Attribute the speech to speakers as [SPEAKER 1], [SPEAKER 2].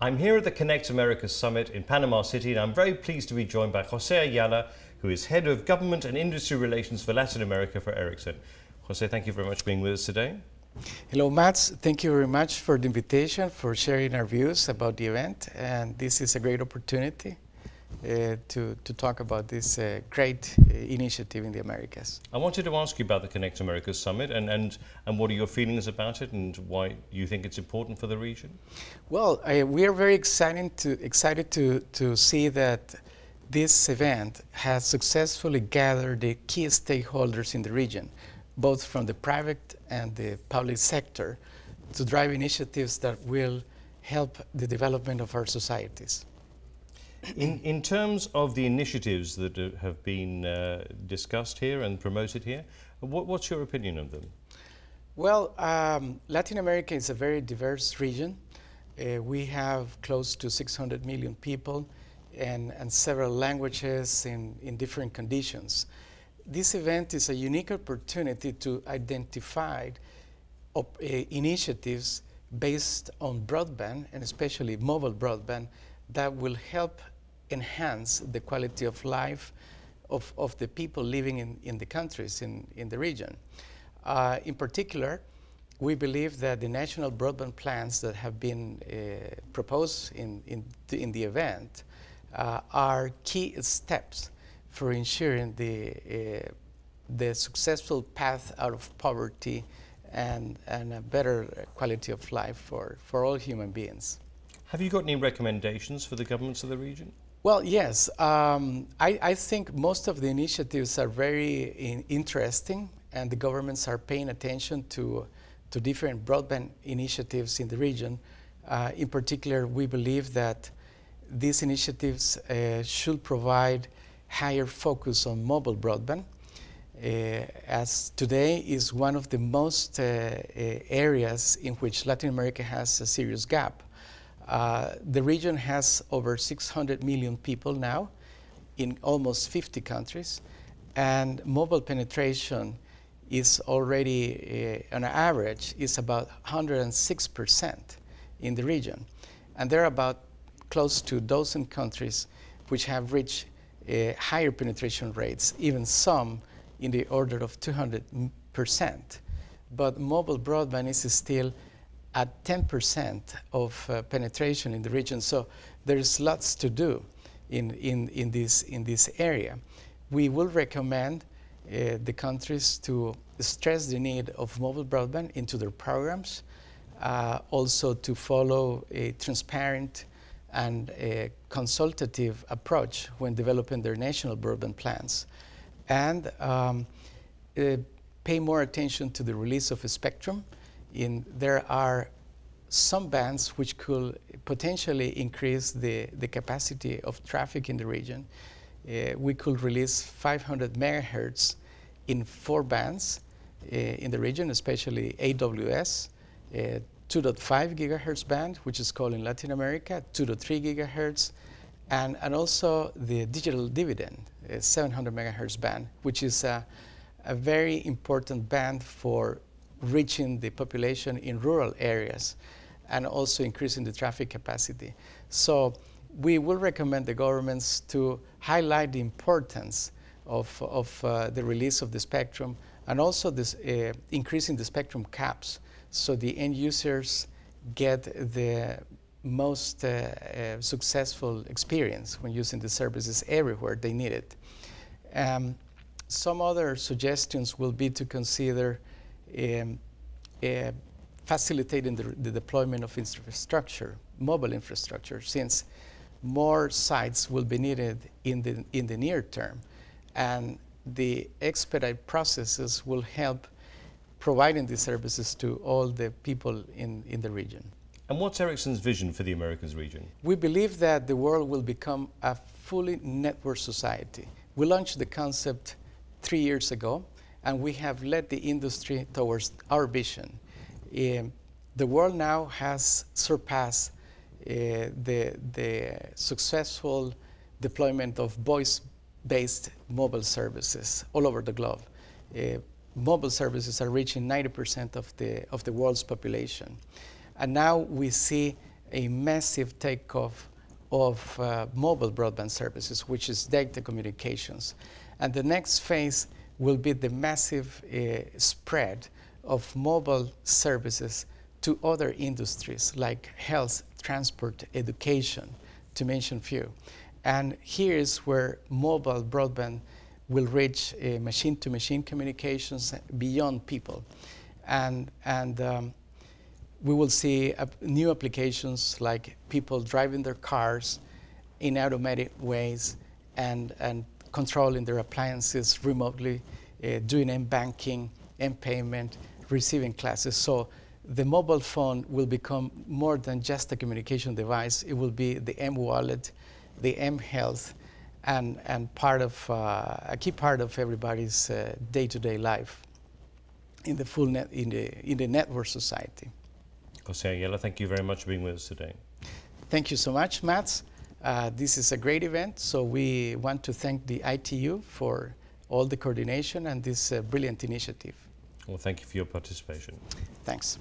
[SPEAKER 1] I'm here at the Connect America Summit in Panama City, and I'm very pleased to be joined by Jose Ayala, who is Head of Government and Industry Relations for Latin America for Ericsson. Jose, thank you very much for being with us today.
[SPEAKER 2] Hello, Mats. Thank you very much for the invitation, for sharing our views about the event. And this is a great opportunity to talk about this great initiative in the Americas.
[SPEAKER 1] I wanted to ask you about the Connect America Summit and what are your feelings about it and why you think it's important for the region?
[SPEAKER 2] Well, we are very excited to see that this event has successfully gathered the key stakeholders in the region, both from the private and the public sector, to drive initiatives that will help the development of our societies.
[SPEAKER 1] In terms of the initiatives that have been discussed here and promoted here, what's your opinion of them?
[SPEAKER 2] Well, Latin America is a very diverse region. We have close to 600 million people and several languages in different conditions. This event is a unique opportunity to identify initiatives based on broadband, and especially mobile broadband, that will help enhance the quality of life of the people living in the countries in the region. In particular, we believe that the national broadband plans that have been proposed in the event are key steps for ensuring the successful path out of poverty and a better quality of life for all human beings.
[SPEAKER 1] Have you got any recommendations for the governments of the region?
[SPEAKER 2] Well, yes. I think most of the initiatives are very interesting, and the governments are paying attention to different broadband initiatives in the region. In particular, we believe that these initiatives should provide higher focus on mobile broadband, as today is one of the most areas in which Latin America has a serious gap. The region has over 600 million people now in almost 50 countries, and mobile penetration is already, on average, is about 106% in the region. And there are about close to a dozen countries which have reached higher penetration rates, even some in the order of 200%. But mobile broadband is still at 10% of penetration in the region, so there's lots to do in this area. We will recommend the countries to stress the need of mobile broadband into their programs, also to follow a transparent and a consultative approach when developing their national broadband plans, and pay more attention to the release of a spectrum. There are some bands which could potentially increase the capacity of traffic in the region. We could release 500 megahertz in 4 bands in the region, especially AWS, 2.5 gigahertz band, which is called in Latin America, 2.3 gigahertz, and also the digital dividend, 700 megahertz band, which is a very important band for reaching the population in rural areas and also increasing the traffic capacity. So we will recommend the governments to highlight the importance of the release of the spectrum, and also this increasing the spectrum caps so the end users get the most successful experience when using the services everywhere they need it. Some other suggestions will be to consider facilitating the deployment of infrastructure, mobile infrastructure, since more sites will be needed in the near term, and the expedite processes will help providing these services to all the people in the region.
[SPEAKER 1] And what's Ericsson's vision for the Americas region?
[SPEAKER 2] We believe that the world will become a fully networked society. We launched the concept 3 years ago, and we have led the industry towards our vision. The world now has surpassed the successful deployment of voice-based mobile services all over the globe. Mobile services are reaching 90% of the world's population. And now we see a massive takeoff of mobile broadband services, which is data communications. And the next phase will be the massive spread of mobile services to other industries like health, transport, education, to mention few. And here is where mobile broadband will reach machine-to-machine communications beyond people. And we will see new applications like people driving their cars in automatic ways and controlling their appliances remotely, doing m-banking, m-payment, receiving classes. So the mobile phone will become more than just a communication device. It will be the m-wallet, the m-health, and part of a key part of everybody's day-to-day life in the full in the network society.
[SPEAKER 1] Jose Ayala, thank you very much for being with us today.
[SPEAKER 2] Thank you so much, Mats. This is a great event, so we want to thank the ITU for all the coordination and this brilliant initiative.
[SPEAKER 1] Well, thank you for your participation.
[SPEAKER 2] Thanks.